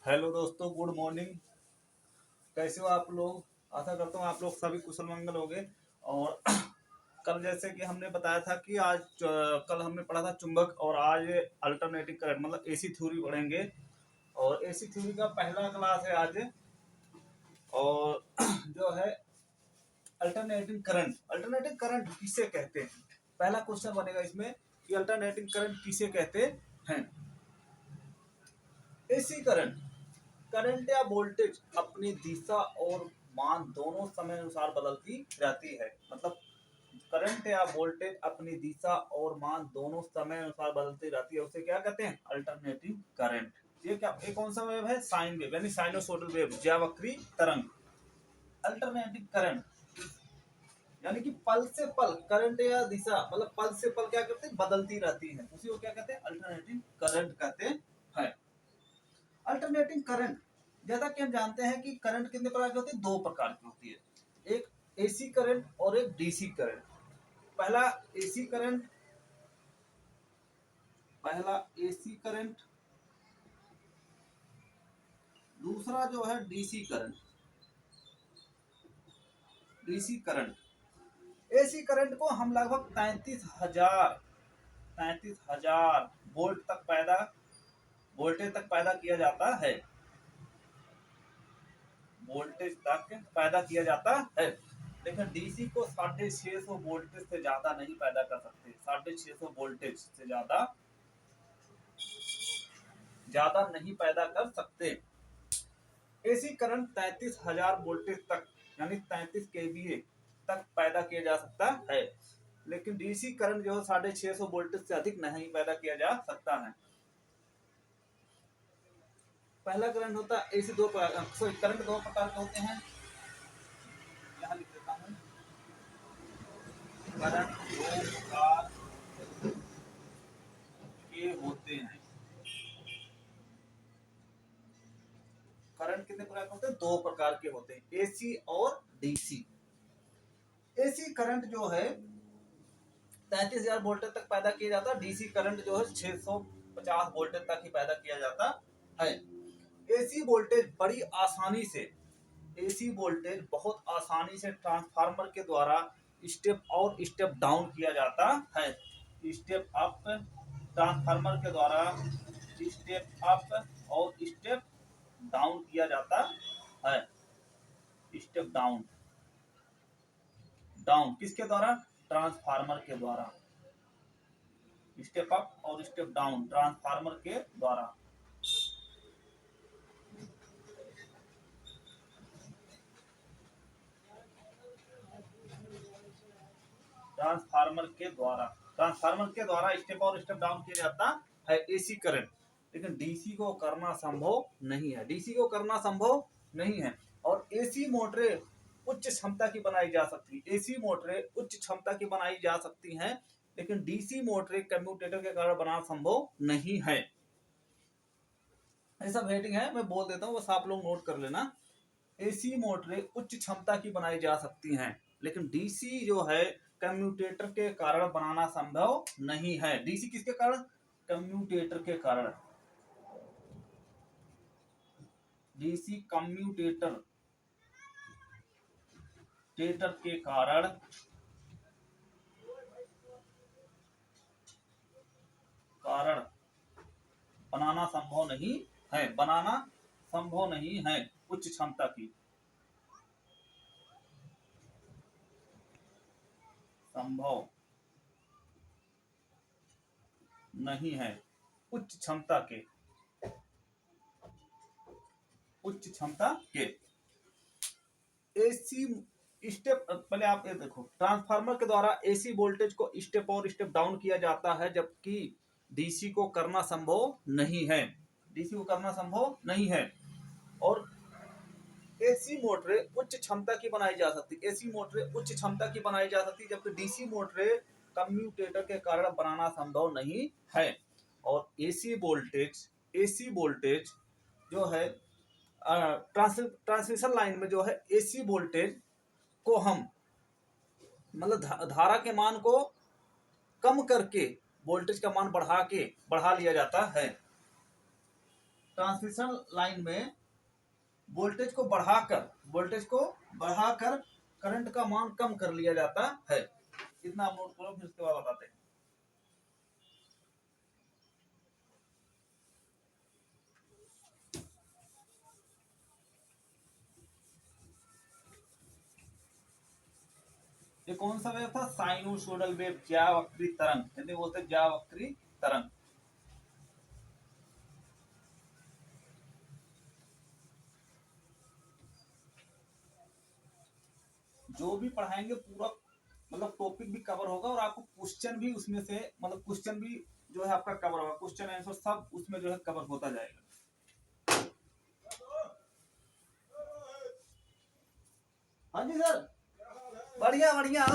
Hello दोस्तों, good morning. कैसे हो आप लोग? आशा करता हूँ आप लोग सभी कुशल मंगल होंगे। और कल जैसे कि हमने बताया था कि कल हमने पढ़ा था चुंबक, और आज अल्टरनेटिंग करंट मतलब एसी थ्योरी पढ़ेंगे। और एसी थ्योरी का पहला क्लास है आज। और जो है अल्टरनेटिंग करंट किसे कहते हैं, पहला क्वेश्चन बनेगा इसमें कि अल्टरनेटिंग करंट किसे कहते हैं। एसी करंट, करंट या वोल्टेज अपनी दिशा और मान दोनों समय अनुसार बदलती रहती है। मतलब करंट या वोल्टेज अपनी दिशा और मान दोनों समय अनुसार बदलती रहती है, उसे क्या कहते हैं? Alternating current. ये कौन सा वेव है? साइन वेव, यानी साइनोसोडल वेव, ज्यावक्री तरंग। अल्टरनेटिंग करंट यानी कि पल से पल करंट या दिशा, मतलब पल से पल क्या करते हैं? बदलती रहती है, उसी को क्या कहते हैं? अल्टरनेटिंग करंट कहते हैं। अल्टरनेटिंग करंट, जैसा कि हम जानते हैं कि करंट कितने प्रकार की होती है? दो प्रकार की होती है, एक एसी करंट और एक डीसी करंट। पहला एसी करंट, दूसरा जो है डीसी करंट। एसी करंट को हम लगभग 33,000 वोल्टेज तक पैदा किया जाता है। लेकिन डीसी को 650 वोल्टेज से ज्यादा नहीं पैदा कर सकते। 650 वोल्टेज से ज्यादा नहीं पैदा कर सकते। एसी करंट 33,000 वोल्टेज तक, यानी 33 केवीए तक पैदा किया जा सकता है। लेकिन डीसी करंट जो है 650 वोल्टेज से अधिक नहीं पैदा किया जा सकता है। पहला करंट होता है एसी, करंट दो प्रकार के होते हैं। यहाँ लिख देता हूँ, करंट दो प्रकार के होते हैं। करंट कितने प्रकार के होते हैं? दो प्रकार के होते हैं, एसी और डीसी। एसी करंट जो है 33,000 वोल्टेज तक पैदा किया जाता है। डीसी करंट जो है 650 वोल्टेज तक ही पैदा किया जाता है। एसी वोल्टेज बहुत आसानी से ट्रांसफार्मर के द्वारा स्टेप और स्टेप डाउन किया जाता है। स्टेप अप, ट्रांसफार्मर के द्वारा स्टेप अप और स्टेप डाउन किया जाता है। स्टेप डाउन किसके द्वारा? ट्रांसफार्मर के द्वारा। स्टेप अप और स्टेप डाउन ट्रांसफार्मर के द्वारा। ट्रांसफार्मर के द्वारा स्टेप और स्टेप डाउन किया जाता है एसी करंट। लेकिन डीसी को करना संभव नहीं है। और एसी मोटरें उच्च क्षमता की बनाई जा सकती हैं। लेकिन डीसी मोटरें कम्यूटेटर के कारण बनाना संभव नहीं है। ऐसा हेडिंग है, मैं बोल देता हूँ, बस आप लोग नोट कर लेना। एसी मोटरें उच्च क्षमता की बनाई जा सकती हैं, लेकिन डीसी जो है कम्यूटेटर के कारण बनाना संभव नहीं है। डीसी किसके कारण? कम्यूटेटर के कारण। डीसी कम्यूटेटर के कारण बनाना संभव नहीं है। उच्च क्षमता की संभव नहीं है। उच्च क्षमता के एसी स्टेप, पहले आप ये देखो, ट्रांसफार्मर के द्वारा एसी वोल्टेज को स्टेप और स्टेप डाउन किया जाता है, जबकि डीसी को करना संभव नहीं है। और एसी मोटरें उच्च क्षमता की बनाई जा सकती, जबकि डीसी मोटरें कम्यूटेटर के कारण बनाना संभव नहीं है। और एसी वोल्टेज जो है ट्रांसमिशन लाइन में जो है एसी वोल्टेज को हम मतलब धारा के मान को कम करके वोल्टेज का मान बढ़ा लिया जाता है। ट्रांसमिशन लाइन में वोल्टेज को बढ़ाकर करंट का मान कम कर लिया जाता है। इतना आप नोट करो, फिर उसके बाद बताते हैं। ये कौन सा वेव था? साइनोसोडल वेव, ज्यावक्री तरंग, हिंदी बोलते ज्यावक्री तरंग। जो भी पढ़ाएंगे पूरा मतलब टॉपिक भी कवर होगा और आपको क्वेश्चन भी उसमें से मतलब क्वेश्चन भी जो है आपका कवर होगा, क्वेश्चन आंसर सब उसमें जो है कवर होता जाएगा। हाँ जी सर, बढ़िया बढ़िया।